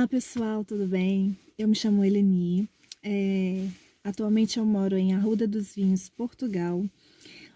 Olá pessoal, tudo bem? Eu me chamo Eleni, atualmente eu moro em Arruda dos Vinhos, Portugal,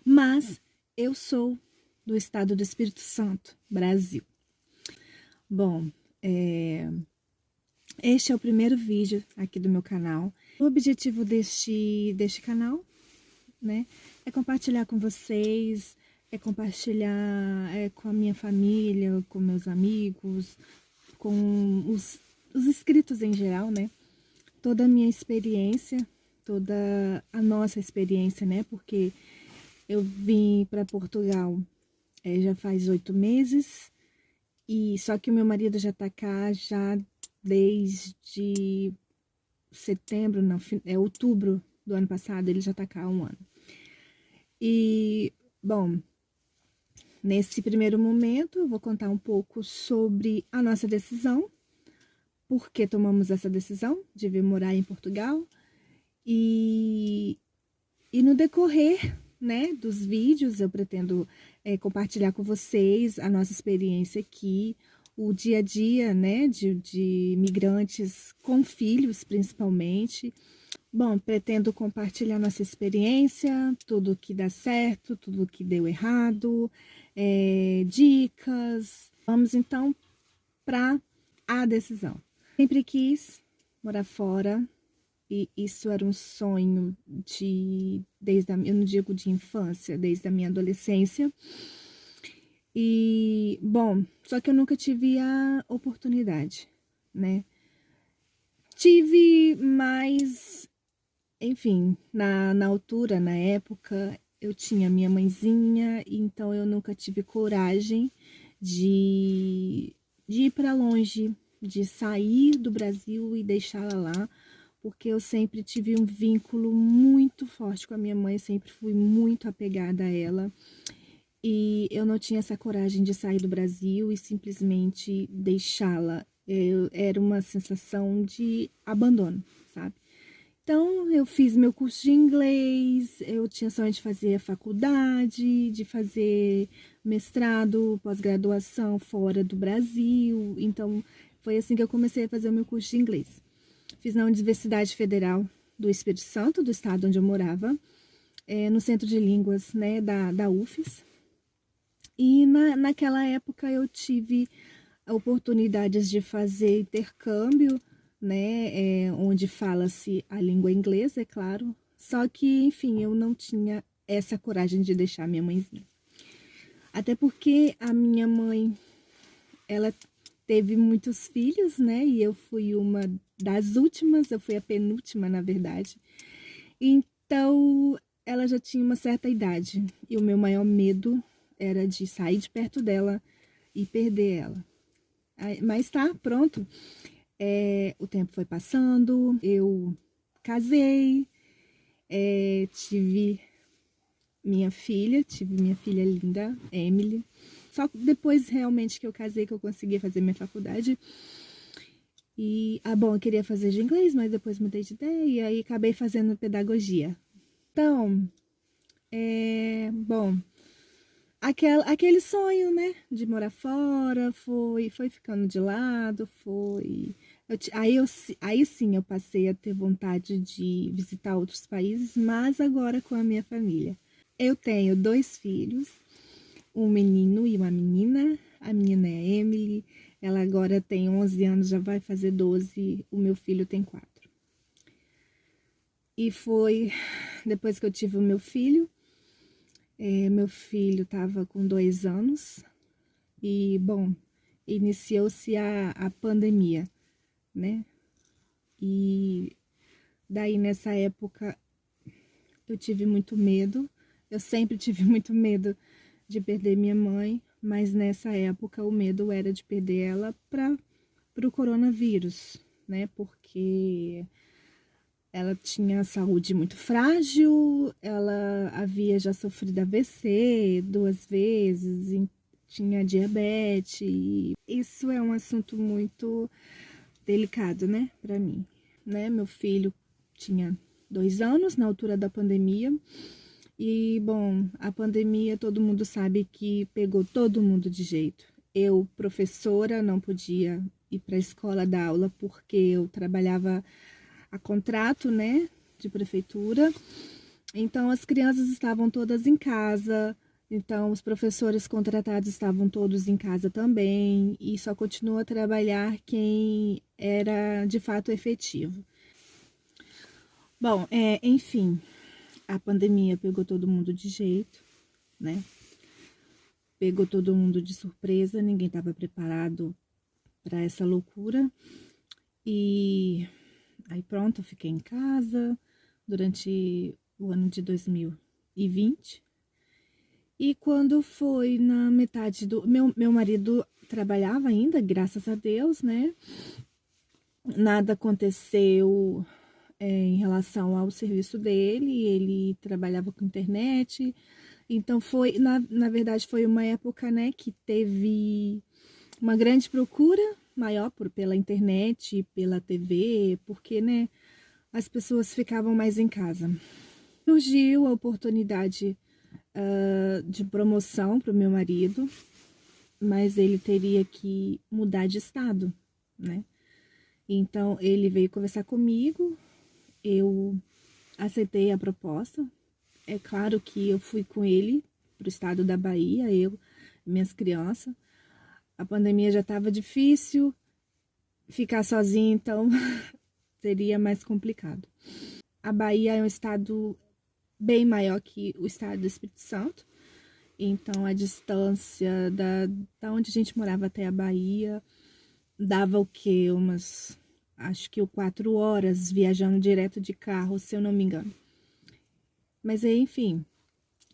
mas eu sou do estado do Espírito Santo, Brasil. Bom, este é o primeiro vídeo aqui do meu canal. O objetivo deste canal, né, é compartilhar com vocês, é compartilhar com a minha família, com meus amigos, com os inscritos em geral, né? Toda a minha experiência, toda a nossa experiência, né? Porque eu vim para Portugal já faz 8 meses, e só que o meu marido já tá cá já desde setembro, não, outubro do ano passado, ele já tá cá há 1 ano. E, bom, nesse primeiro momento eu vou contar um pouco sobre a nossa decisão, por que tomamos essa decisão de vir morar em Portugal, e no decorrer, né, dos vídeos eu pretendo compartilhar com vocês a nossa experiência aqui, o dia a dia, né, de migrantes com filhos principalmente. Bom, pretendo compartilhar nossa experiência, tudo que dá certo, tudo que deu errado, dicas. Vamos então para a decisão. Sempre quis morar fora, e isso era um sonho eu não digo de infância, desde a minha adolescência. E, bom, só que eu nunca tive a oportunidade, né? Tive, mas, enfim, na altura, na época, eu tinha minha mãezinha, então eu nunca tive coragem de ir para longe, de sair do Brasil e deixá-la lá, porque eu sempre tive um vínculo muito forte com a minha mãe, sempre fui muito apegada a ela, e eu não tinha essa coragem de sair do Brasil e simplesmente deixá-la. Era uma sensação de abandono, sabe? Então, eu fiz meu curso de inglês, eu tinha sonho de fazer a faculdade, de fazer mestrado, pós-graduação fora do Brasil. Então, foi assim que eu comecei a fazer o meu curso de inglês. Fiz na Universidade Federal do Espírito Santo, do estado onde eu morava, no Centro de Línguas, né, da UFES. E naquela época eu tive oportunidades de fazer intercâmbio, né, onde fala-se a língua inglesa, é claro, só que, enfim, eu não tinha essa coragem de deixar minha mãezinha. Até porque a minha mãe, ela teve muitos filhos, né, e eu fui uma das últimas, eu fui a penúltima, na verdade. Então, ela já tinha uma certa idade, e o meu maior medo era de sair de perto dela e perder ela. Mas tá, pronto. O tempo foi passando, eu casei, tive minha filha linda, Emily. Só depois realmente que eu casei que eu consegui fazer minha faculdade. E, bom, eu queria fazer de inglês, mas depois mudei de ideia e aí acabei fazendo pedagogia. Então, bom, aquele sonho, né, de morar fora foi ficando de lado, aí sim eu passei a ter vontade de visitar outros países, mas agora com a minha família. Eu tenho 2 filhos, um menino e uma menina. A menina é a Emily, ela agora tem 11 anos, já vai fazer 12, o meu filho tem 4. E foi depois que eu tive o meu filho estava com 2 anos e, bom, iniciou-se a pandemia, né? E daí nessa época eu tive muito medo, eu sempre tive muito medo de perder minha mãe, mas nessa época o medo era de perder ela para o coronavírus, né? Porque ela tinha saúde muito frágil, ela havia já sofrido AVC 2 vezes, tinha diabetes. Isso é um assunto muito delicado, né, para mim, né? Meu filho tinha 2 anos na altura da pandemia. E, bom, a pandemia todo mundo sabe que pegou todo mundo de jeito. Eu, professora, não podia ir para a escola dar aula, porque eu trabalhava a contrato, né, de prefeitura. Então, as crianças estavam todas em casa, então os professores contratados estavam todos em casa também, e só continua a trabalhar quem era de fato efetivo. Bom, enfim, a pandemia pegou todo mundo de jeito, né? Pegou todo mundo de surpresa, ninguém estava preparado para essa loucura. E aí pronto, eu fiquei em casa durante o ano de 2020. E quando foi na metade do... Meu marido trabalhava ainda, graças a Deus, né? Nada aconteceu em relação ao serviço dele, ele trabalhava com internet. Então foi, na verdade, foi uma época, né, que teve uma grande procura maior pela internet, pela TV, porque, né, as pessoas ficavam mais em casa. Surgiu a oportunidade de promoção para o meu marido, mas ele teria que mudar de estado, né? Então ele veio conversar comigo, eu aceitei a proposta. É claro que eu fui com ele para o estado da Bahia, eu e minhas crianças. A pandemia já estava difícil, ficar sozinha então seria mais complicado. A Bahia é um estado bem maior que o estado do Espírito Santo, então a distância da onde a gente morava até a Bahia dava o quê? Acho que 4 horas viajando direto de carro, se eu não me engano. Mas enfim,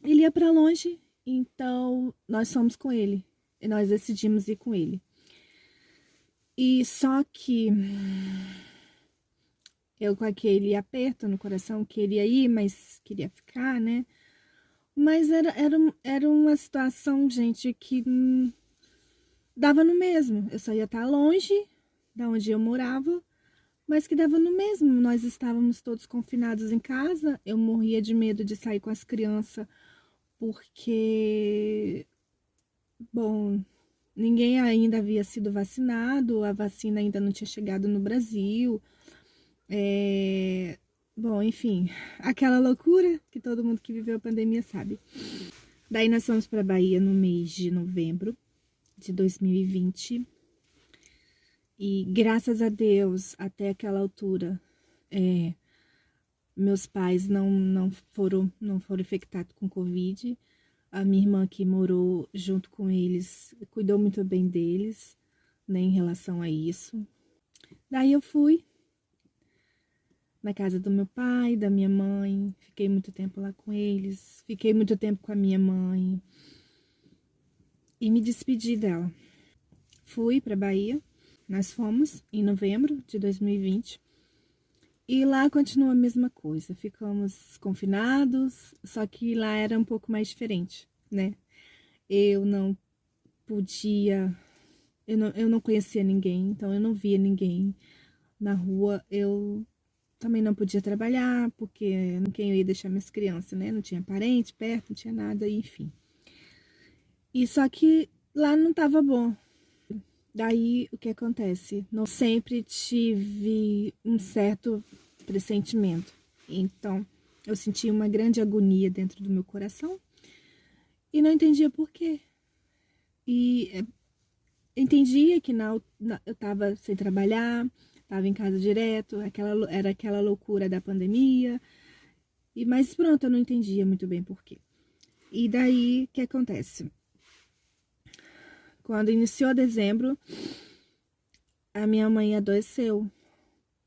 ele ia para longe, então nós fomos com ele. E nós decidimos ir com ele. E só que eu com aquele aperto no coração, queria ir, mas queria ficar, né? Mas era uma situação, gente, que dava no mesmo. Eu só ia estar longe da onde eu morava, mas que dava no mesmo. Nós estávamos todos confinados em casa. Eu morria de medo de sair com as crianças, porque, bom, ninguém ainda havia sido vacinado, a vacina ainda não tinha chegado no Brasil. Bom, enfim, aquela loucura que todo mundo que viveu a pandemia sabe. Daí nós fomos para Bahia no mês de novembro de 2020. E graças a Deus, até aquela altura, meus pais não foram infectados com Covid. A minha irmã que morou junto com eles cuidou muito bem deles, né, em relação a isso. Daí eu fui na casa do meu pai, da minha mãe, fiquei muito tempo lá com eles, fiquei muito tempo com a minha mãe e me despedi dela. Fui para Bahia, nós fomos em novembro de 2020 e lá continua a mesma coisa, ficamos confinados, só que lá era um pouco mais diferente, né? Eu não podia, eu não conhecia ninguém, então eu não via ninguém na rua, eu também não podia trabalhar, porque quem eu ia deixar minhas crianças, né? Não tinha parente perto, não tinha nada, enfim. E só que lá não tava bom. Daí, o que acontece? Não sempre tive um certo pressentimento. Então, eu senti uma grande agonia dentro do meu coração e não entendia por quê. E entendia que eu estava sem trabalhar, estava em casa direto, era aquela loucura da pandemia. Mas pronto, eu não entendia muito bem por quê. E daí, o que acontece? Quando iniciou dezembro, a minha mãe adoeceu,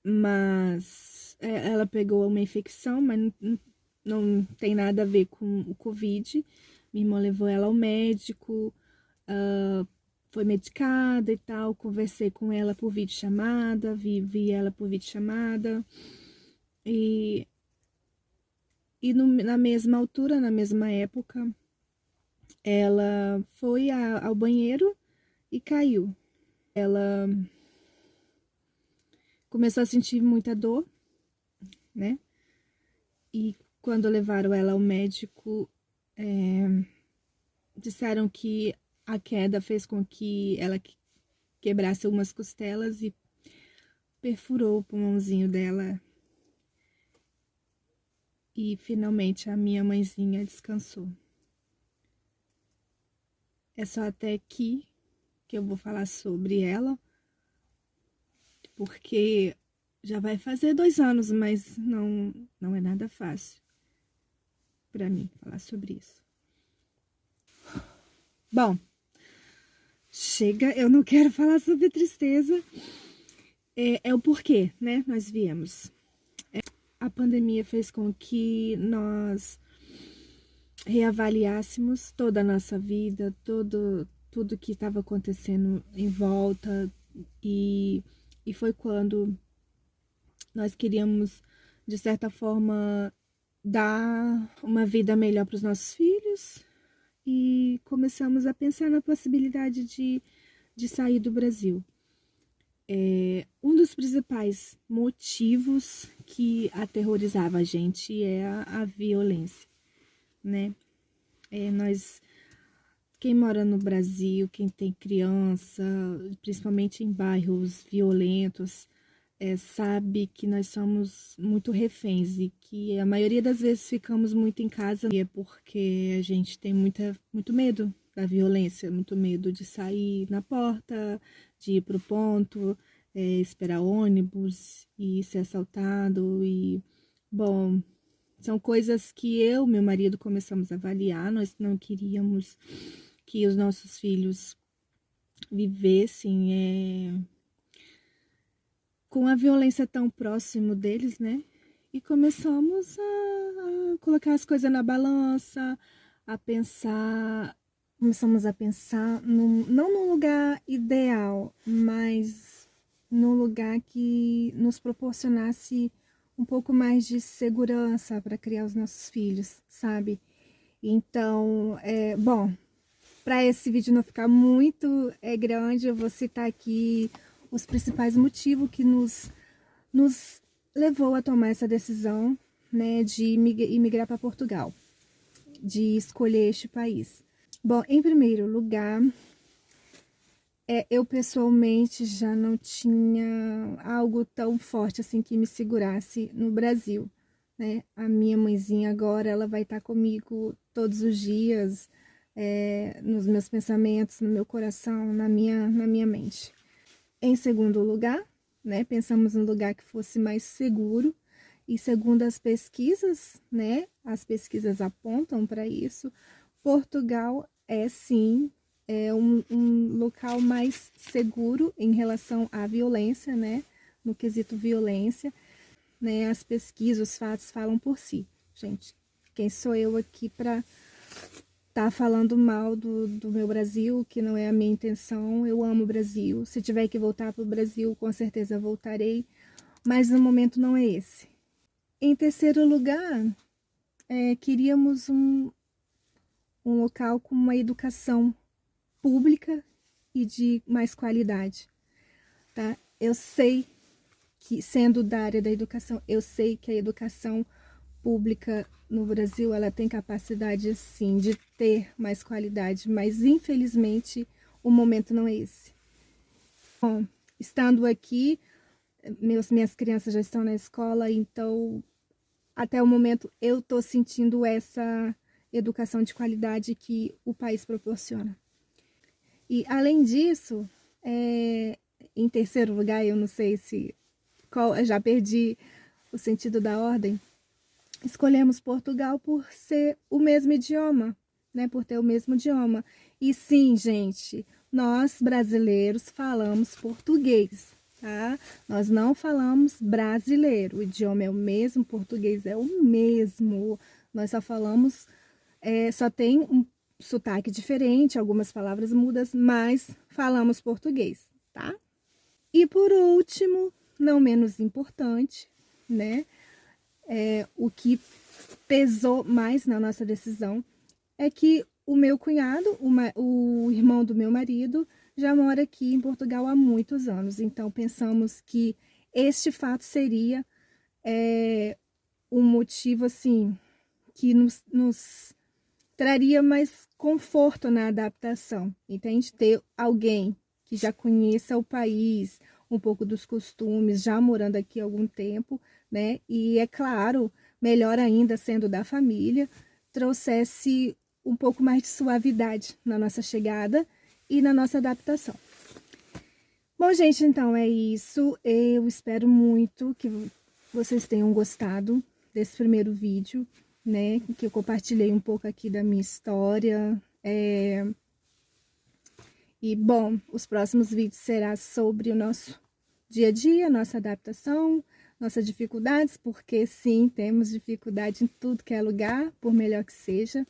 mas ela pegou uma infecção, mas não tem nada a ver com o Covid. Minha irmã levou ela ao médico, foi medicada e tal, conversei com ela por videochamada, vi ela por videochamada, e na mesma altura, na mesma época, ela foi ao banheiro e caiu. Ela começou a sentir muita dor, né? E quando levaram ela ao médico, disseram que a queda fez com que ela quebrasse algumas costelas e perfurou o pulmãozinho dela. E finalmente a minha mãezinha descansou. É só até aqui que eu vou falar sobre ela, porque já vai fazer 2 anos, mas não é nada fácil para mim falar sobre isso. Bom, chega, eu não quero falar sobre tristeza. É o porquê, né? Nós viemos. A pandemia fez com que nós reavaliássemos toda a nossa vida, tudo que estava acontecendo em volta, e foi quando nós queríamos, de certa forma, dar uma vida melhor para os nossos filhos, e começamos a pensar na possibilidade de sair do Brasil. Um dos principais motivos que aterrorizava a gente é a violência, né? Quem mora no Brasil, quem tem criança, principalmente em bairros violentos, sabe que nós somos muito reféns e que a maioria das vezes ficamos muito em casa, e é porque a gente tem muito medo da violência, muito medo de sair na porta, de ir pro ponto, esperar ônibus e ser assaltado. E, bom, são coisas que eu e meu marido começamos a avaliar. Nós não queríamos que os nossos filhos vivessem com a violência tão próximo deles, né? E começamos a colocar as coisas na balança, começamos a pensar não num lugar ideal, mas num lugar que nos proporcionasse um pouco mais de segurança para criar os nossos filhos, sabe? Então, bom, para esse vídeo não ficar muito grande, eu vou citar aqui os principais motivos que nos levou a tomar essa decisão, né, de imigrar para Portugal, de escolher este país. Bom, em primeiro lugar, eu pessoalmente já não tinha algo tão forte assim que me segurasse no Brasil, né? A minha mãezinha agora, ela vai estar comigo todos os dias, nos meus pensamentos, no meu coração, na minha mente. Em segundo lugar, né, pensamos num lugar que fosse mais seguro, e segundo as pesquisas, né, as pesquisas apontam para isso, Portugal sim, um local mais seguro em relação à violência, né, no quesito violência, né, as pesquisas, os fatos falam por si. Gente, quem sou eu aqui para tá falando mal do meu Brasil, que não é a minha intenção. Eu amo o Brasil. Se tiver que voltar para o Brasil, com certeza voltarei. Mas no momento não é esse. Em terceiro lugar, queríamos um local com uma educação pública e de mais qualidade. Tá? Eu sei que, sendo da área da educação, eu sei que a educação pública no Brasil, ela tem capacidade, sim, de ter mais qualidade, mas infelizmente o momento não é esse. Bom, estando aqui, minhas crianças já estão na escola, então até o momento eu estou sentindo essa educação de qualidade que o país proporciona. E além disso, em terceiro lugar, eu não sei eu já perdi o sentido da ordem. Escolhemos Portugal por ser o mesmo idioma, né? Por ter o mesmo idioma. E sim, gente, nós brasileiros falamos português, tá? Nós não falamos brasileiro. O idioma é o mesmo, o português é o mesmo. Nós só falamos, só tem um sotaque diferente, algumas palavras mudas, mas falamos português, tá? E por último, não menos importante, né? O que pesou mais na nossa decisão é que o meu cunhado, o irmão do meu marido, já mora aqui em Portugal há muitos anos. Então, pensamos que este fato seria um motivo, assim, que nos traria mais conforto na adaptação, entende? Ter alguém que já conheça o país, um pouco dos costumes, já morando aqui há algum tempo, né? E é claro, melhor ainda sendo da família, trouxesse um pouco mais de suavidade na nossa chegada e na nossa adaptação. Bom, gente, então é isso. Eu espero muito que vocês tenham gostado desse primeiro vídeo, né? Que eu compartilhei um pouco aqui da minha história. E, bom, os próximos vídeos serão sobre o nosso dia a dia, nossa adaptação, nossas dificuldades, porque sim, temos dificuldade em tudo que é lugar, por melhor que seja.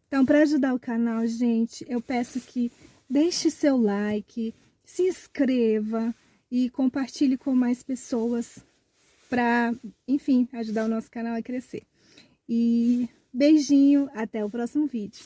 Então, para ajudar o canal, gente, eu peço que deixe seu like, se inscreva e compartilhe com mais pessoas para, enfim, ajudar o nosso canal a crescer. E beijinho, até o próximo vídeo.